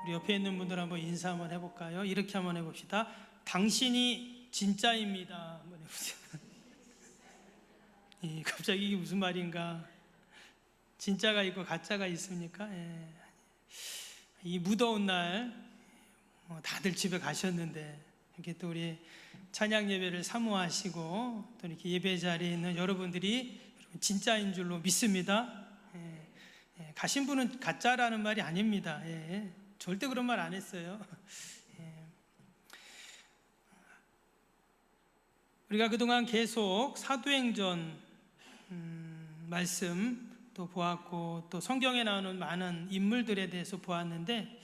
우리 옆에 있는 분들 한번 인사 한번 해볼까요? 이렇게 한번 해봅시다. 당신이 진짜입니다. 한번 해보세요. 갑자기 이게 무슨 말인가? 진짜가 있고 가짜가 있습니까? 이 무더운 날 다들 집에 가셨는데 이렇게 또 우리 찬양 예배를 사모하시고 또 이렇게 예배 자리에 있는 여러분들이 진짜인 줄로 믿습니다. 가신 분은 가짜라는 말이 아닙니다. 절대 그런 말 안 했어요. 우리가 그동안 계속 사도행전 말씀 또 보았고 또 성경에 나오는 많은 인물들에 대해서 보았는데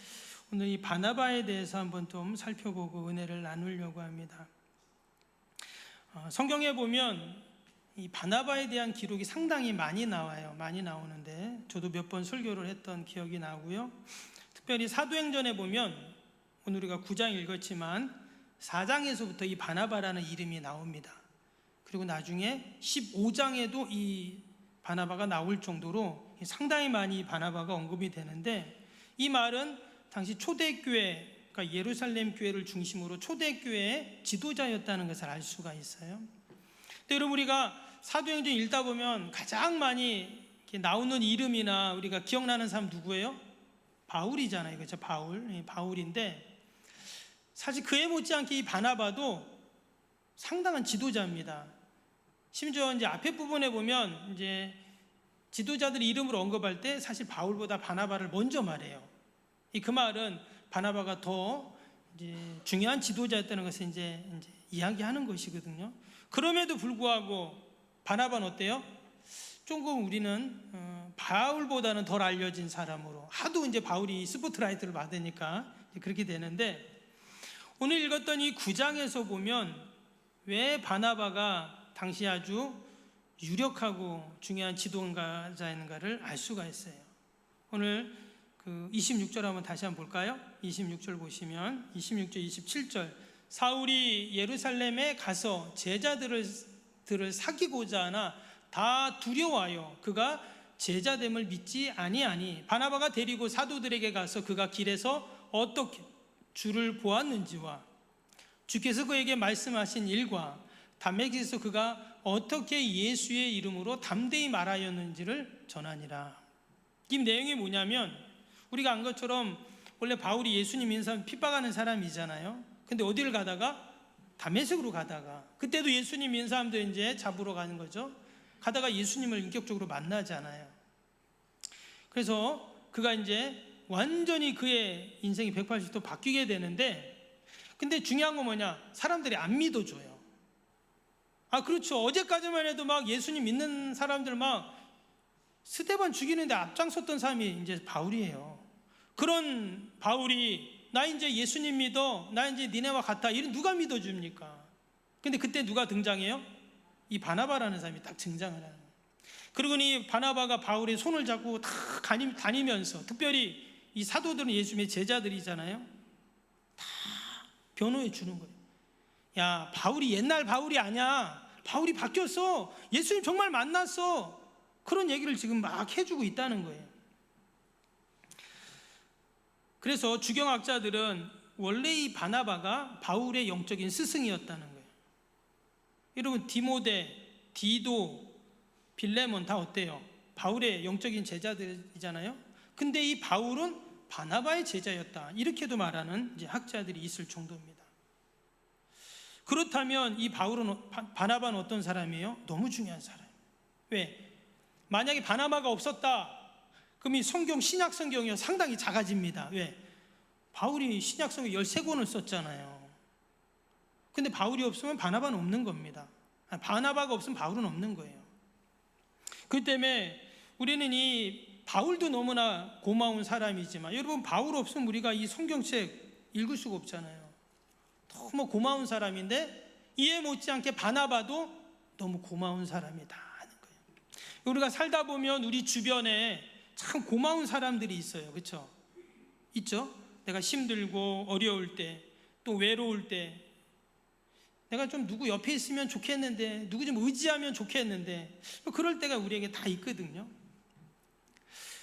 오늘 이 바나바에 대해서 한번 좀 살펴보고 은혜를 나누려고 합니다. 성경에 보면 이 바나바에 대한 기록이 상당히 많이 나와요. 많이 나오는데 저도 몇 번 설교를 했던 기억이 나고요. 특별히 사도행전에 보면 오늘 우리가 9장 읽었지만 4장에서부터 이 바나바라는 이름이 나옵니다. 그리고 나중에 15장에도 이 바나바가 나올 정도로 상당히 많이 바나바가 언급이 되는데 이 말은 당시 초대교회, 그러니까 예루살렘 교회를 중심으로 초대교회의 지도자였다는 것을 알 수가 있어요. 근데 여러분 우리가 사도행전 읽다 보면 가장 많이 나오는 이름이나 우리가 기억나는 사람 누구예요? 바울이잖아요. 그렇죠? 바울인데 사실 그에 못지않게 이 바나바도 상당한 지도자입니다. 심지어 이제 앞에 부분에 보면 이제 지도자들 이름을 언급할 때 사실 바울보다 바나바를 먼저 말해요. 그 말은 바나바가 더 이제 중요한 지도자였다는 것을 이제 이야기하는 것이거든요. 그럼에도 불구하고 바나바는 어때요? 조금 우리는 바울보다는 덜 알려진 사람으로 하도 이제 바울이 스포트라이트를 받으니까 그렇게 되는데 오늘 읽었던 이 9장에서 보면 왜 바나바가 당시 아주 유력하고 중요한 지도자인가를 알 수가 있어요. 오늘 그 26절 한번 다시 한번 볼까요? 26절 보시면 26절 27절 사울이 예루살렘에 가서 제자들을 사귀고자 하나 다 두려워하여 그가 제자됨을 믿지 아니하니 바나바가 데리고 사도들에게 가서 그가 길에서 어떻게 주를 보았는지와 주께서 그에게 말씀하신 일과 담에게서 그가 어떻게 예수의 이름으로 담대히 말하였는지를 전하니라. 이 내용이 뭐냐면 우리가 안 것처럼 원래 바울이 예수님 인사 핍박하는 사람이잖아요. 근데 어디를 가다가 다메섹으로 가다가 그때도 예수님 믿는 사람들 이제 잡으러 가는 거죠. 가다가 예수님을 인격적으로 만나잖아요. 그래서 그가 이제 완전히 그의 인생이 180도 바뀌게 되는데 근데 중요한 건 뭐냐? 사람들이 안 믿어줘요. 그렇죠. 어제까지만 해도 막 예수님 믿는 사람들 막 스데반 죽이는데 앞장섰던 사람이 이제 바울이에요. 그런 바울이 나 이제 예수님 믿어, 나 이제 니네와 같아, 이런 누가 믿어줍니까? 근데 그때 누가 등장해요? 이 바나바라는 사람이 딱 등장을 하는 거예요. 그리고 이 바나바가 바울의 손을 잡고 다 다니면서 특별히 이 사도들은 예수님의 제자들이잖아요. 다 변호해 주는 거예요. 야, 바울이 옛날 바울이 아니야. 바울이 바뀌었어. 예수님 정말 만났어. 그런 얘기를 지금 막 해주고 있다는 거예요. 그래서 주경학자들은 원래 이 바나바가 바울의 영적인 스승이었다는 거예요. 여러분 디모데, 디도, 빌레몬 다 어때요? 바울의 영적인 제자들이잖아요. 근데 이 바울은 바나바의 제자였다. 이렇게도 말하는 이제 학자들이 있을 정도입니다. 그렇다면 이 바나바는 어떤 사람이에요? 너무 중요한 사람. 왜? 만약에 바나바가 없었다. 그럼 이 성경, 신약 성경이 상당히 작아집니다. 왜? 바울이 신약 성경 13권을 썼잖아요. 근데 바울이 없으면 바나바는 없는 겁니다. 바나바가 없으면 바울은 없는 거예요. 그 때문에 우리는 이 바울도 너무나 고마운 사람이지만 여러분 바울 없으면 우리가 이 성경책 읽을 수가 없잖아요. 너무 고마운 사람인데 이에 못지않게 바나바도 너무 고마운 사람이다 하는 거예요. 우리가 살다 보면 우리 주변에 참 고마운 사람들이 있어요. 그렇죠? 있죠? 내가 힘들고 어려울 때 또 외로울 때 내가 좀 누구 옆에 있으면 좋겠는데 누구 좀 의지하면 좋겠는데 그럴 때가 우리에게 다 있거든요.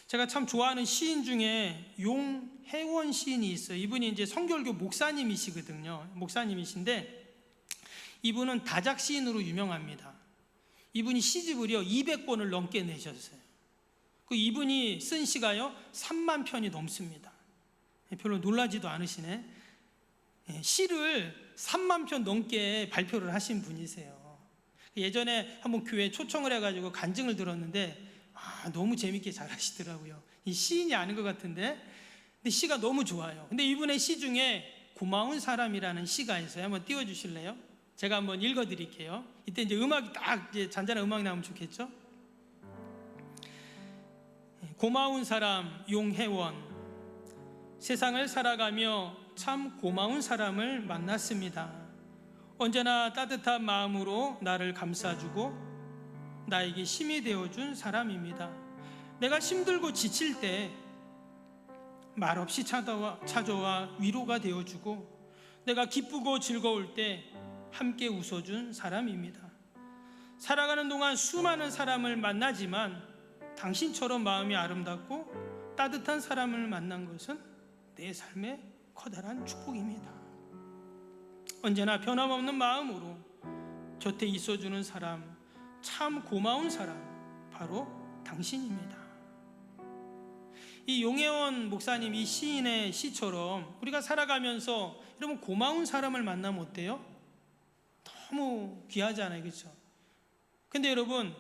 제가 참 좋아하는 시인 중에 용혜원 시인이 있어요. 이분이 이제 성결교 목사님이시거든요. 목사님이신데 이분은 다작 시인으로 유명합니다. 이분이 시집을요 200권을 넘게 내셨어요. 그 이분이 쓴 시가요 3만 편이 넘습니다. 별로 놀라지도 않으시네. 시를 3만 편 넘게 발표를 하신 분이세요. 예전에 한번 교회에 초청을 해가지고 간증을 들었는데 너무 재밌게 잘하시더라고요. 이 시인이 아닌 것 같은데, 근데 시가 너무 좋아요. 근데 이분의 시 중에 고마운 사람이라는 시가 있어요. 한번 띄워주실래요? 제가 한번 읽어드릴게요. 이때 이제 음악이 딱 이제 잔잔한 음악이 나오면 좋겠죠? 고마운 사람 용혜원. 세상을 살아가며 참 고마운 사람을 만났습니다. 언제나 따뜻한 마음으로 나를 감싸주고 나에게 힘이 되어준 사람입니다. 내가 힘들고 지칠 때 말없이 찾아와 위로가 되어주고 내가 기쁘고 즐거울 때 함께 웃어준 사람입니다. 살아가는 동안 수많은 사람을 만나지만 당신처럼 마음이 아름답고 따뜻한 사람을 만난 것은 내 삶의 커다란 축복입니다. 언제나 변함없는 마음으로 곁에 있어주는 사람, 참 고마운 사람, 바로 당신입니다. 이 용혜원 목사님 이 시인의 시처럼 우리가 살아가면서 여러분 고마운 사람을 만나면 어때요? 너무 귀하잖아요, 그렇죠? 근데 여러분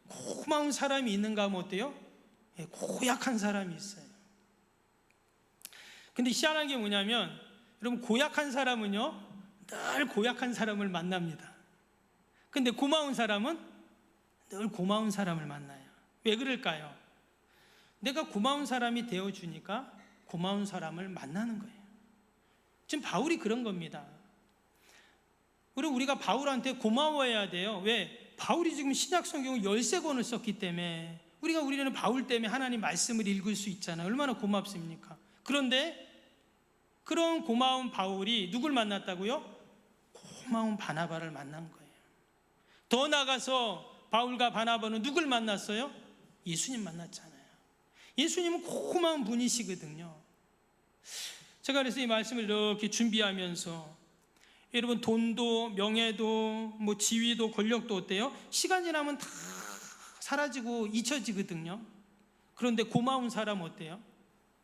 고마운 사람이 있는가 하면 어때요? 고약한 사람이 있어요. 근데 희한한 게 뭐냐면 여러분 고약한 사람은요 늘 고약한 사람을 만납니다. 근데 고마운 사람은 늘 고마운 사람을 만나요. 왜 그럴까요? 내가 고마운 사람이 되어주니까 고마운 사람을 만나는 거예요. 지금 바울이 그런 겁니다. 우리가 바울한테 고마워해야 돼요. 왜? 바울이 지금 신약 성경을 13권을 썼기 때문에 우리는 바울 때문에 하나님 말씀을 읽을 수 있잖아요. 얼마나 고맙습니까? 그런데 그런 고마운 바울이 누굴 만났다고요? 고마운 바나바를 만난 거예요. 더 나아가서 바울과 바나바는 누굴 만났어요? 예수님 만났잖아요. 예수님은 고마운 분이시거든요. 제가 그래서 이 말씀을 이렇게 준비하면서 여러분 돈도 명예도 뭐 지위도 권력도 어때요? 시간 지나면 다 사라지고 잊혀지거든요. 그런데 고마운 사람 어때요?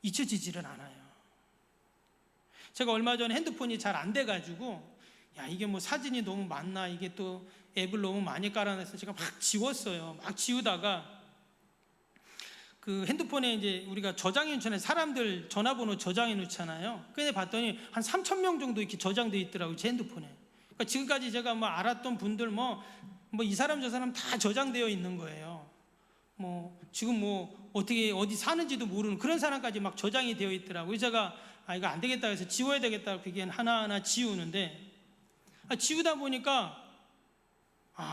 잊혀지지는 않아요. 제가 얼마 전에 핸드폰이 잘 안 돼가지고 이게 뭐 사진이 너무 많나, 이게 또 앱을 너무 많이 깔아놔서 제가 막 지웠어요. 막 지우다가 그 핸드폰에 이제 우리가 저장해 놓잖아요. 사람들 전화번호 저장해 놓잖아요. 근데 봤더니 한 3,000명 정도 이렇게 저장돼 있더라고요, 제 핸드폰에. 그러니까 지금까지 제가 뭐 알았던 분들 뭐 이 사람 저 사람 다 저장되어 있는 거예요. 뭐 지금 뭐 어디 사는지도 모르는 그런 사람까지 막 저장이 되어 있더라고요. 제가 이거 안 되겠다 해서 지워야 되겠다, 그게 하나하나 지우는데 지우다 보니까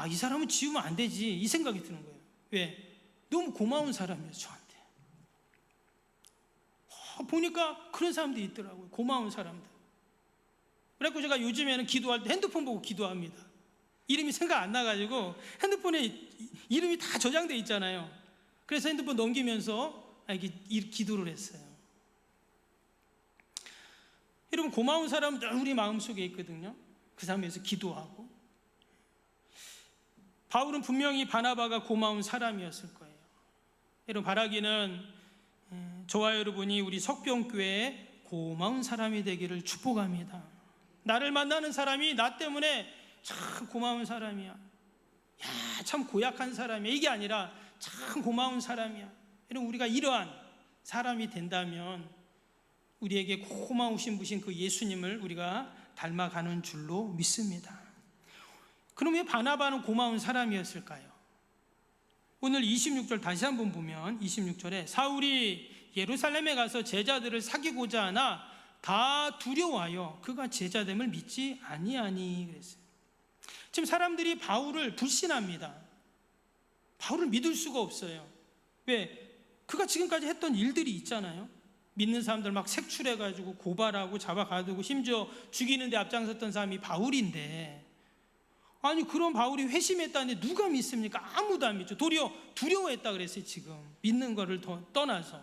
이 사람은 지우면 안 되지, 이 생각이 드는 거예요. 왜? 너무 고마운 사람이에요, 저한테. 보니까 그런 사람들이 있더라고요, 고마운 사람들. 그래서 제가 요즘에는 기도할 때 핸드폰 보고 기도합니다. 이름이 생각 안 나가지고 핸드폰에 이름이 다 저장돼 있잖아요. 그래서 핸드폰 넘기면서 이렇게 기도를 했어요. 여러분 고마운 사람은 늘 우리 마음속에 있거든요. 그 사람에서 기도하고. 바울은 분명히 바나바가 고마운 사람이었을 거예요. 여러분 바라기는 저와 여러분이 우리 석병교회에 고마운 사람이 되기를 축복합니다. 나를 만나는 사람이 나 때문에 참 고마운 사람이야, 참 고약한 사람이야, 이게 아니라 참 고마운 사람이야. 여러분 우리가 이러한 사람이 된다면 우리에게 고마우신 분이신 그 예수님을 우리가 닮아가는 줄로 믿습니다. 그럼 왜 바나바는 고마운 사람이었을까요? 오늘 26절 다시 한번 보면 26절에 사울이 예루살렘에 가서 제자들을 사귀고자 하나 다 두려워하여 그가 제자됨을 믿지 아니하니 그랬어요. 지금 사람들이 바울을 불신합니다. 바울을 믿을 수가 없어요. 왜? 그가 지금까지 했던 일들이 있잖아요. 믿는 사람들 막 색출해가지고 고발하고 잡아가두고 심지어 죽이는 데 앞장섰던 사람이 바울인데 아니 그런 바울이 회심했다는데 누가 믿습니까? 아무도 안 믿죠. 도리어 두려워했다 그랬어요. 지금 믿는 거를 더 떠나서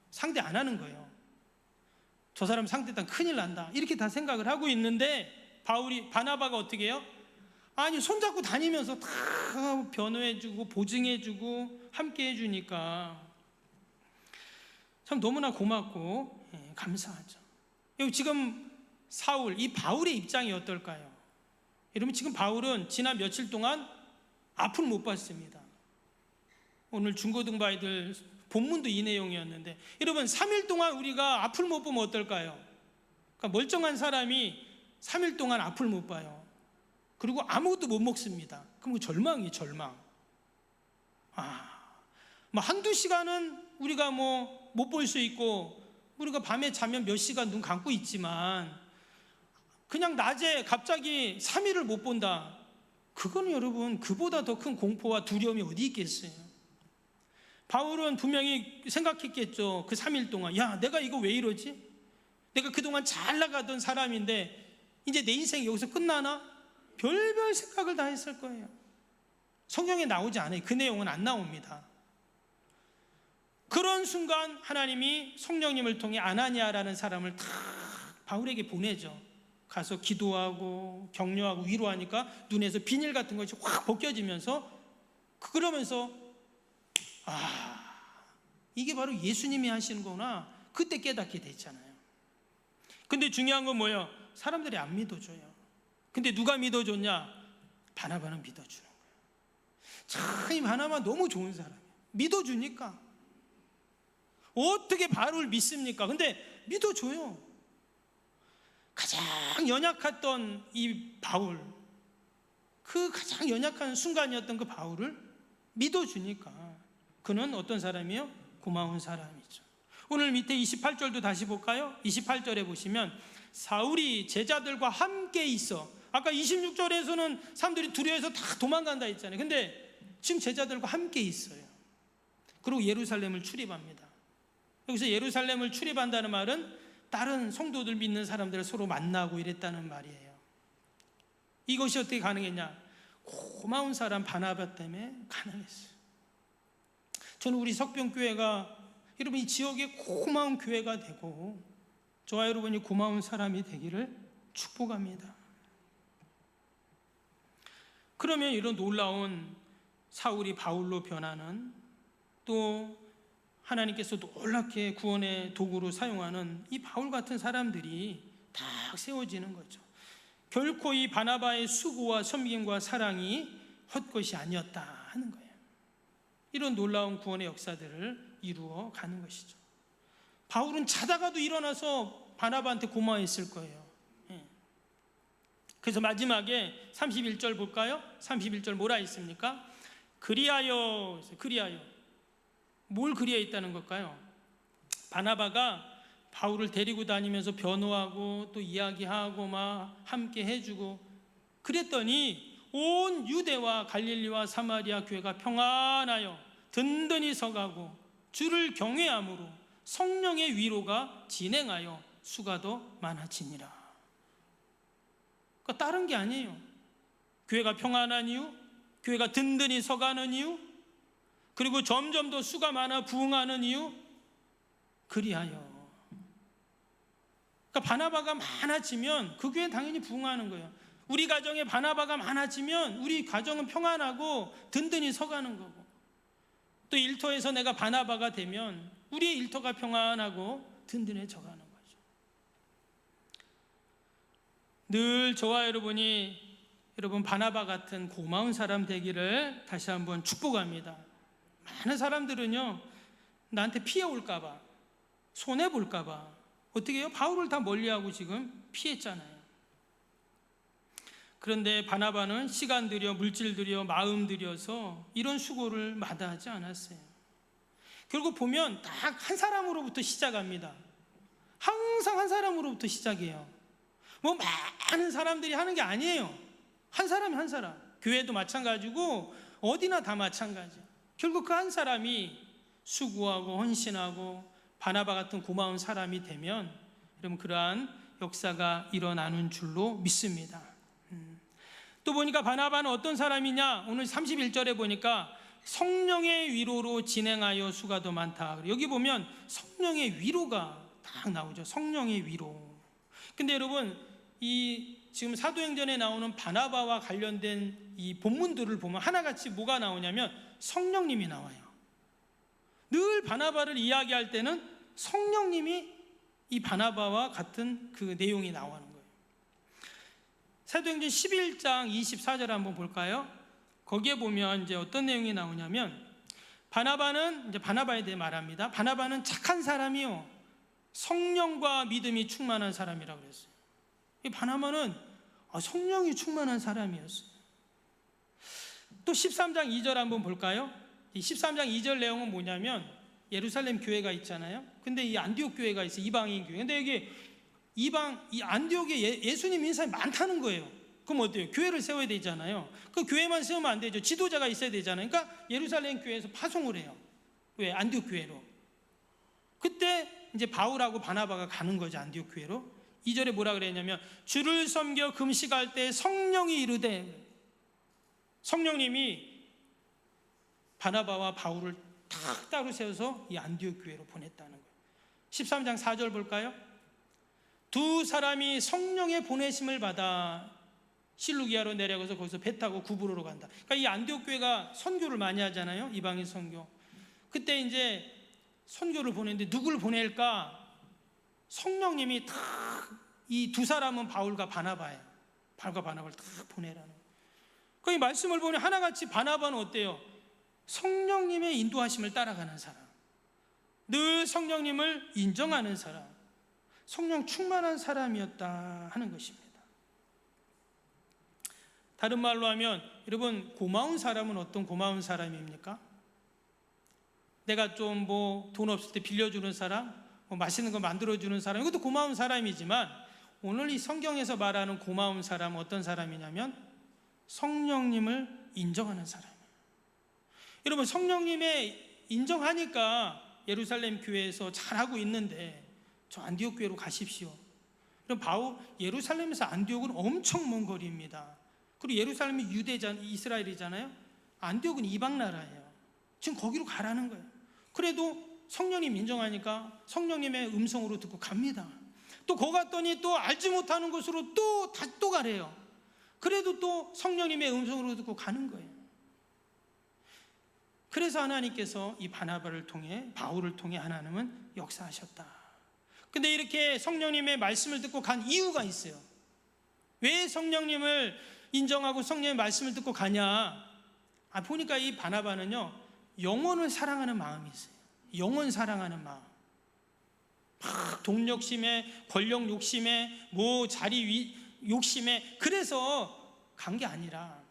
상대 안 하는 거예요. 저 사람 상대했다면 큰일 난다 이렇게 다 생각을 하고 있는데 바나바가 어떻게 해요? 아니 손잡고 다니면서 다 변호해주고 보증해주고 함께 해주니까 참 너무나 고맙고 감사하죠. 지금 사울, 이 바울의 입장이 어떨까요? 여러분 지금 바울은 지난 며칠 동안 앞을 못 봤습니다. 오늘 중고등부 아이들 본문도 이 내용이었는데 여러분 3일 동안 우리가 앞을 못 보면 어떨까요? 그러니까 멀쩡한 사람이 3일 동안 앞을 못 봐요. 그리고 아무것도 못 먹습니다. 그럼 절망이에요. 절망. 한두 시간은 우리가 못 볼 수 있고 우리가 밤에 자면 몇 시간 눈 감고 있지만 그냥 낮에 갑자기 3일을 못 본다. 그거는 여러분 그보다 더 큰 공포와 두려움이 어디 있겠어요. 바울은 분명히 생각했겠죠. 그 3일 동안 야 내가 이거 왜 이러지? 내가 그동안 잘 나가던 사람인데 이제 내 인생이 여기서 끝나나? 별별 생각을 다 했을 거예요. 성경에 나오지 않아요. 그 내용은 안 나옵니다. 그런 순간 하나님이 성령님을 통해 아나니아라는 사람을 다 바울에게 보내죠. 가서 기도하고 격려하고 위로하니까 눈에서 비닐 같은 것이 확 벗겨지면서 그러면서 이게 바로 예수님이 하시는 거구나 그때 깨닫게 됐잖아요. 근데 중요한 건 뭐예요? 사람들이 안 믿어줘요. 근데 누가 믿어줬냐? 바나바는 믿어주는 거예요. 참 이 바나바 너무 좋은 사람이에요. 믿어주니까 어떻게 바울을 믿습니까? 근데 믿어줘요. 가장 연약했던 이 바울, 그 가장 연약한 순간이었던 그 바울을 믿어주니까 그는 어떤 사람이에요? 고마운 사람이죠. 오늘 밑에 28절도 다시 볼까요? 28절에 보시면 사울이 제자들과 함께 있어. 아까 26절에서는 사람들이 두려워해서 다 도망간다 했잖아요. 근데 지금 제자들과 함께 있어요. 그리고 예루살렘을 출입합니다. 여기서 예루살렘을 출입한다는 말은 다른 성도들 믿는 사람들을 서로 만나고 이랬다는 말이에요. 이것이 어떻게 가능했냐? 고마운 사람 바나바 때문에 가능했어요. 저는 우리 석병교회가 여러분 이 지역의 고마운 교회가 되고 저와 여러분이 고마운 사람이 되기를 축복합니다. 그러면 이런 놀라운 사울이 바울로 변하는 또 하나님께서 놀랍게 구원의 도구로 사용하는 이 바울 같은 사람들이 다 세워지는 거죠. 결코 이 바나바의 수고와 섬김과 사랑이 헛것이 아니었다 하는 거예요. 이런 놀라운 구원의 역사들을 이루어 가는 것이죠. 바울은 자다가도 일어나서 바나바한테 고마워했을 거예요. 그래서 마지막에 31절 볼까요? 31절 뭐라 있습니까? 그리하여 뭘 그리하였다는 걸까요? 바나바가 바울을 데리고 다니면서 변호하고 또 이야기하고 막 함께 해주고 그랬더니 온 유대와 갈릴리와 사마리아 교회가 평안하여 든든히 서가고 주를 경외함으로 성령의 위로가 진행하여 수가 더 많아지니라. 그러니까 다른 게 아니에요. 교회가 평안한 이유, 교회가 든든히 서가는 이유, 그리고 점점 더 수가 많아 부흥하는 이유, 그리하여. 그러니까 바나바가 많아지면 그 교회는 당연히 부흥하는 거예요. 우리 가정에 바나바가 많아지면 우리 가정은 평안하고 든든히 서가는 거고, 또 일터에서 내가 바나바가 되면 우리의 일터가 평안하고 든든해져 가는 거죠. 늘 저와 여러분이 여러분 바나바 같은 고마운 사람 되기를 다시 한번 축복합니다. 많은 사람들은요 나한테 피해 올까 봐, 손해 볼까 봐 어떻게 해요? 바울을 다 멀리하고 지금 피했잖아요. 그런데 바나바는 시간 들여 물질 들여 마음 들여서 이런 수고를 마다하지 않았어요. 결국 보면 딱 한 사람으로부터 시작합니다. 항상 한 사람으로부터 시작해요. 뭐 많은 사람들이 하는 게 아니에요. 한 사람이 한 사람. 교회도 마찬가지고 어디나 다 마찬가지예요. 결국 그 한 사람이 수고하고 헌신하고 바나바 같은 고마운 사람이 되면 여러분 그러한 역사가 일어나는 줄로 믿습니다. 또 보니까 바나바는 어떤 사람이냐, 오늘 31절에 보니까 성령의 위로로 진행하여 수가 더 많다. 여기 보면 성령의 위로가 딱 나오죠. 성령의 위로. 근데 여러분, 이 지금 사도행전에 나오는 바나바와 관련된 이 본문들을 보면 하나같이 뭐가 나오냐면 성령님이 나와요. 늘 바나바를 이야기할 때는 성령님이 이 바나바와 같은 그 내용이 나오는 거예요. 사도행전 11장 24절 한번 볼까요? 거기에 보면 이제 어떤 내용이 나오냐면, 바나바는 이제 바나바에 대해 말합니다. 바나바는 착한 사람이요, 성령과 믿음이 충만한 사람이라고 그랬어요. 이 바나바는 성령이 충만한 사람이었어요. 또 13장 2절 한번 볼까요? 이 13장 2절 내용은 뭐냐면, 예루살렘 교회가 있잖아요. 근데 이 안디옥 교회가 있어요. 이방인 교회. 근데 여기 이 안디옥에 예수님 인사이 많다는 거예요. 그럼 어때요? 교회를 세워야 되잖아요. 그 교회만 세우면 안 되죠. 지도자가 있어야 되잖아요. 그러니까 예루살렘 교회에서 파송을 해요. 왜? 안디옥 교회로. 그때 이제 바울하고 바나바가 가는 거죠. 안디옥 교회로. 2절에 뭐라 그랬냐면, 주를 섬겨 금식할 때 성령이 이르되, 성령님이 바나바와 바울을 딱 따로 세워서 이 안디옥 교회로 보냈다는 거예요. 13장 4절 볼까요? 두 사람이 성령의 보내심을 받아 실루기아로 내려가서 거기서 배 타고 구브로로 간다. 그러니까 이 안디옥 교회가 선교를 많이 하잖아요. 이방인 선교. 그때 이제 선교를 보내는데 누구를 보낼까? 성령님이 다 이 두 사람은 바울과 바나바예요. 바울과 바나바를 다 보내라는 거예요. 그 이 말씀을 보니 하나같이 바나바는 어때요? 성령님의 인도하심을 따라가는 사람, 늘 성령님을 인정하는 사람, 성령 충만한 사람이었다 하는 것입니다. 다른 말로 하면, 여러분, 고마운 사람은 어떤 고마운 사람입니까? 내가 좀 돈 없을 때 빌려주는 사람, 맛있는 거 만들어주는 사람, 이것도 고마운 사람이지만, 오늘 이 성경에서 말하는 고마운 사람은 어떤 사람이냐면 성령님을 인정하는 사람이에요. 여러분, 성령님의 인정하니까 예루살렘 교회에서 잘하고 있는데 저 안디옥 교회로 가십시오. 그럼 예루살렘에서 안디옥은 엄청 먼 거리입니다. 그리고 예루살렘이 이스라엘이잖아요. 안디옥은 이방 나라예요. 지금 거기로 가라는 거예요. 그래도 성령님 인정하니까 성령님의 음성으로 듣고 갑니다. 또 거기 갔더니 또 알지 못하는 곳으로 또 가래요. 그래도 또 성령님의 음성으로 듣고 가는 거예요. 그래서 하나님께서 이 바나바를 통해, 바울을 통해 하나님은 역사하셨다. 근데 이렇게 성령님의 말씀을 듣고 간 이유가 있어요. 왜 성령님을 인정하고 성령의 말씀을 듣고 가냐? 보니까 이 바나바는요, 영혼을 사랑하는 마음이 있어요. 영혼 사랑하는 마음. 막 돈 욕심에, 권력 욕심에, 자리 욕심에, 그래서 간 게 아니라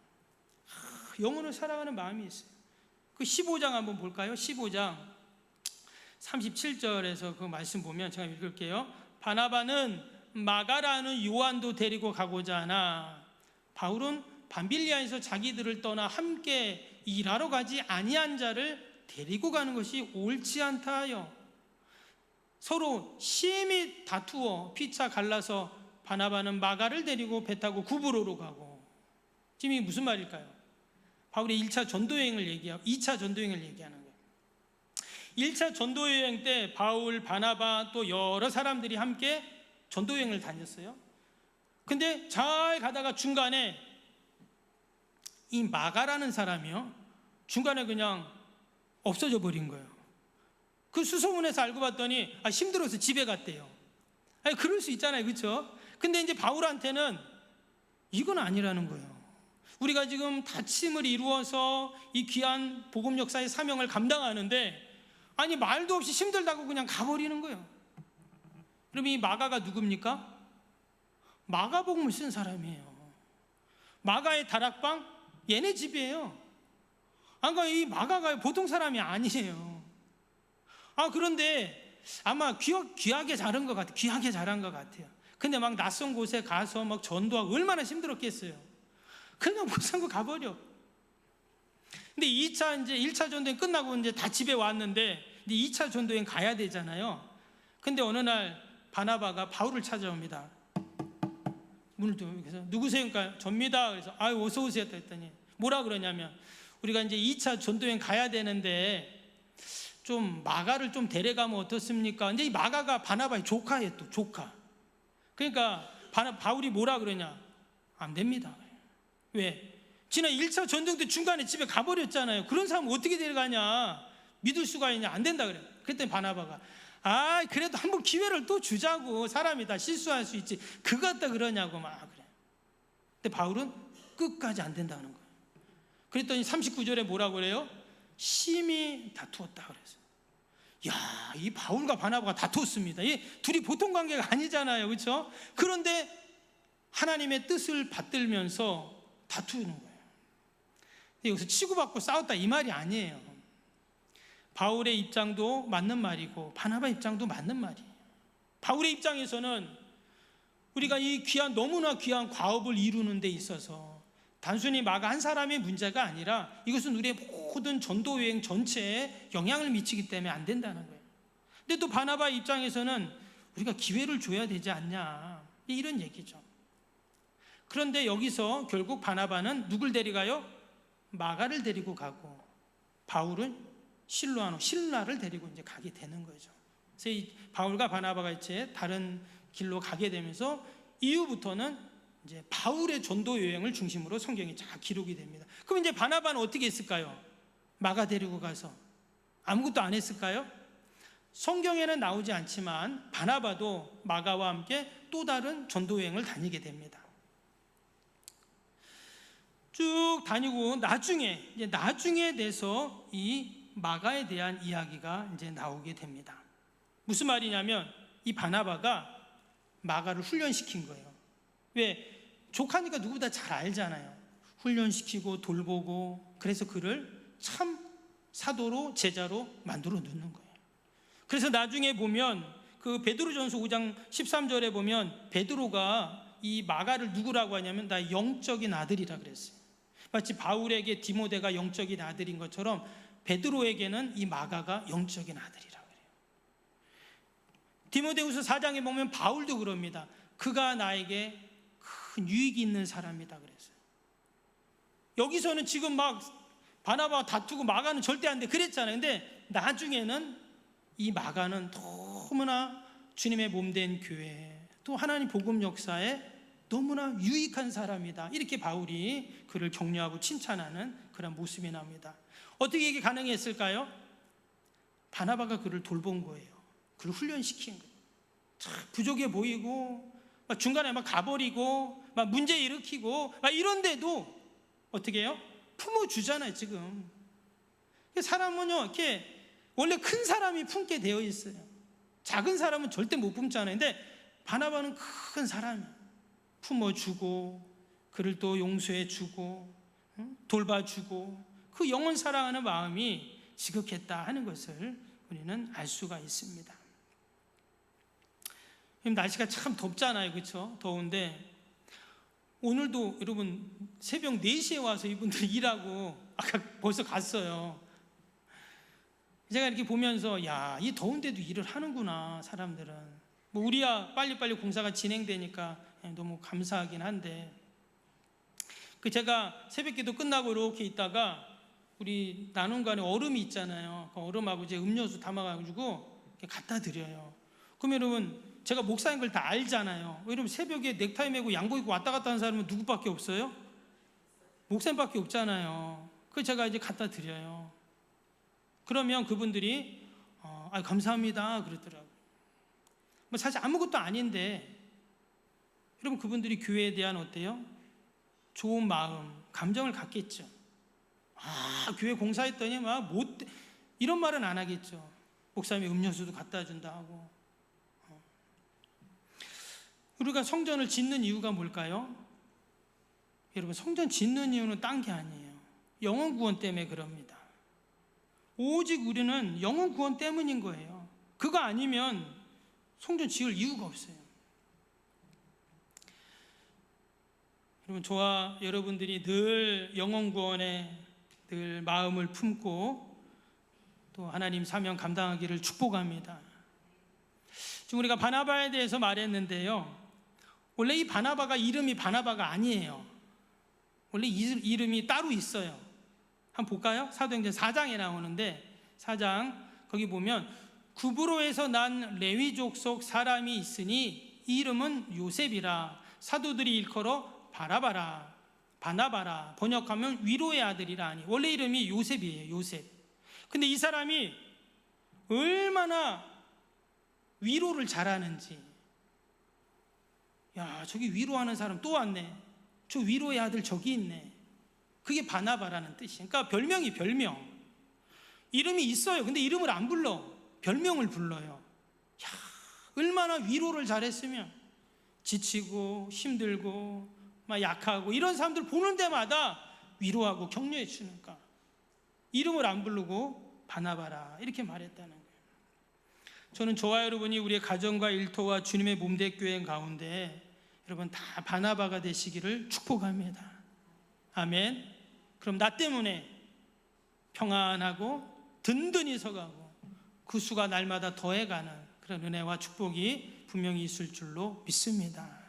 영혼을 사랑하는 마음이 있어요. 그 15장 한번 볼까요? 15장 37절에서 그 말씀 보면 제가 읽을게요. 바나바는 마가라는 요한도 데리고 가고자 하나 바울은 밤빌리아에서 자기들을 떠나 함께 일하러 가지 아니한 자를 데리고 가는 것이 옳지 않다 하여 서로 심히 다투어 피차 갈라서 바나바는 마가를 데리고 배 타고 구브로로 가고. 지금 이게 무슨 말일까요? 바울의 1차 전도여행을 얘기하고 2차 전도여행을 얘기하는 거예요. 1차 전도여행 때 바울, 바나바 또 여러 사람들이 함께 전도여행을 다녔어요. 근데 잘 가다가 중간에 이 마가라는 사람이요, 중간에 그냥 없어져 버린 거예요. 그 수소문에서 알고 봤더니 힘들어서 집에 갔대요. 그럴 수 있잖아요, 그렇죠? 근데 이제 바울한테는 이건 아니라는 거예요. 우리가 지금 다짐을 이루어서 이 귀한 복음 역사의 사명을 감당하는데 말도 없이 힘들다고 그냥 가버리는 거예요. 그럼 이 마가가 누굽니까? 마가복음을 쓴 사람이에요. 마가의 다락방 얘네 집이에요. 그러니까 이 마가가 보통 사람이 아니에요. 그런데 아마 귀하게 자란 것 같아요. 귀하게 자란 것 같아요. 근데 막 낯선 곳에 가서 막 전도하고 얼마나 힘들었겠어요. 그냥 못 살고 가버려. 근데 1차 전도행 끝나고 이제 다 집에 왔는데 이제 2차 전도행 가야 되잖아요. 근데 어느 날 바나바가 바울을 찾아옵니다. 문을 두고 그래서 누구세요? 그러니까 접니다. 그래서 아유 어서 오세요 했더니 뭐라 그러냐면 우리가 이제 2차 전도여행 가야 되는데 좀 마가를 좀 데려가면 어떻습니까? 근데 이 마가가 바나바의 조카예요. 또 조카. 그러니까 바울이 뭐라 그러냐? 안 됩니다. 왜? 지난 1차 전쟁 때 중간에 집에 가버렸잖아요. 그런 사람 어떻게 데려가냐? 믿을 수가 있냐? 안 된다 그래. 그랬더니 바나바가 그래도 한번 기회를 또 주자고. 사람이 다 실수할 수 있지. 그거 갖다 그러냐고 막 그래. 근데 바울은 끝까지 안 된다는 거예요. 그랬더니 39절에 뭐라고 그래요? 심히 다투었다 그래서. 야, 이 바울과 바나바가 다투었습니다. 이 둘이 보통 관계가 아니잖아요. 그렇죠? 그런데 하나님의 뜻을 받들면서 다투는 거예요. 여기서 치고받고 싸웠다 이 말이 아니에요. 바울의 입장도 맞는 말이고 바나바 입장도 맞는 말이에요. 바울의 입장에서는 우리가 이 너무나 귀한 과업을 이루는 데 있어서 단순히 마가 한 사람의 문제가 아니라 이것은 우리의 모든 전도 여행 전체에 영향을 미치기 때문에 안 된다는 거예요. 근데 또 바나바 입장에서는 우리가 기회를 줘야 되지 않냐 이런 얘기죠. 그런데 여기서 결국 바나바는 누굴 데려가요? 마가를 데리고 가고 바울은 신라를 데리고 이제 가게 되는 거죠. 그래서 이 바울과 바나바가 이제 다른 길로 가게 되면서 이후부터는 이제 바울의 전도 여행을 중심으로 성경이 잘 기록이 됩니다. 그럼 이제 바나바는 어떻게 했을까요? 마가 데리고 가서 아무것도 안 했을까요? 성경에는 나오지 않지만 바나바도 마가와 함께 또 다른 전도 여행을 다니게 됩니다. 쭉 다니고 나중에 돼서 이 마가에 대한 이야기가 이제 나오게 됩니다. 무슨 말이냐면 이 바나바가 마가를 훈련시킨 거예요. 왜? 조카니까 누구보다 잘 알잖아요. 훈련시키고 돌보고 그래서 그를 참 사도로 제자로 만들어 놓는 거예요. 그래서 나중에 보면 그 베드로전서 5장 13절에 보면 베드로가 이 마가를 누구라고 하냐면 나 영적인 아들이라 그랬어요. 마치 바울에게 디모데가 영적인 아들인 것처럼 베드로에게는 이 마가가 영적인 아들이라고 해요. 디모데후서 4장에 보면 바울도 그럽니다. 그가 나에게 큰 유익이 있는 사람이다 그랬어요. 여기서는 지금 막 바나바와 다투고 마가는 절대 안 돼 그랬잖아요. 근데 나중에는 이 마가는 너무나 주님의 몸된 교회 또 하나님 복음 역사에 너무나 유익한 사람이다. 이렇게 바울이 그를 격려하고 칭찬하는 그런 모습이 나옵니다. 어떻게 이게 가능했을까요? 바나바가 그를 돌본 거예요. 그를 훈련시킨 거예요. 참 부족해 보이고 막 중간에 막 가버리고 막 문제 일으키고 막 이런데도 어떻게 해요? 품어주잖아요. 지금 사람은요 이렇게 원래 큰 사람이 품게 되어 있어요. 작은 사람은 절대 못 품잖아요. 근데 바나바는 큰 사람이에요. 품어주고 그를 또 용서해주고 돌봐주고 그 영혼 사랑하는 마음이 지극했다 하는 것을 우리는 알 수가 있습니다. 날씨가 참 덥잖아요. 그렇죠? 더운데 오늘도 여러분 새벽 4시에 와서 이분들 일하고 아까 벌써 갔어요. 제가 이렇게 보면서 야, 이 더운데도 일을 하는구나 사람들은. 뭐 우리야 빨리빨리 공사가 진행되니까 너무 감사하긴 한데 제가 새벽기도 끝나고 이렇게 있다가 우리 나눔관에 얼음이 있잖아요. 그 얼음하고 이제 음료수 담아가지고 갖다 드려요. 그럼 여러분 제가 목사인 걸 다 알잖아요. 여러분 새벽에 넥타이 메고 양복 입고 왔다 갔다 하는 사람은 누구밖에 없어요? 목사님밖에 없잖아요. 그래서 제가 이제 갖다 드려요. 그러면 그분들이 감사합니다 그러더라고요. 뭐 사실 아무것도 아닌데 여러분 그분들이 교회에 대한 어때요? 좋은 마음, 감정을 갖겠죠. 교회 공사했더니 막 이런 말은 안 하겠죠. 목사님이 음료수도 갖다 준다 하고. 우리가 성전을 짓는 이유가 뭘까요? 여러분 성전 짓는 이유는 딴 게 아니에요. 영혼 구원 때문에 그럽니다. 오직 우리는 영혼 구원 때문인 거예요. 그거 아니면 성전 지을 이유가 없어요. 여러분 저와 여러분들이 늘 영혼 구원에 늘 마음을 품고 또 하나님 사명 감당하기를 축복합니다. 지금 우리가 바나바에 대해서 말했는데요. 원래 이 바나바가 이름이 바나바가 아니에요. 원래 이름이 따로 있어요. 한번 볼까요? 사도행전 4장에 나오는데 4장 거기 보면 구브로에서 난 레위족 속 사람이 있으니 이름은 요셉이라. 사도들이 일컬어 바나바라. 번역하면 위로의 아들이라 하니. 원래 이름이 요셉이에요. 요셉. 근데 이 사람이 얼마나 위로를 잘하는지. 야, 저기 위로하는 사람 또 왔네. 저 위로의 아들 저기 있네. 그게 바나바라는 뜻이에요. 그러니까 별명이 별명. 이름이 있어요. 근데 이름을 안 불러. 별명을 불러요. 야, 얼마나 위로를 잘했으면. 지치고 힘들고 막 약하고 이런 사람들 보는 데마다 위로하고 격려해 주니까 이름을 안 부르고 바나바라 이렇게 말했다는 거예요. 저는 저와 여러분이 우리의 가정과 일터와 주님의 몸된 교회 가운데 여러분 다 바나바가 되시기를 축복합니다. 아멘. 그럼 나 때문에 평안하고 든든히 서가고 그 수가 날마다 더해가는 그런 은혜와 축복이 분명히 있을 줄로 믿습니다.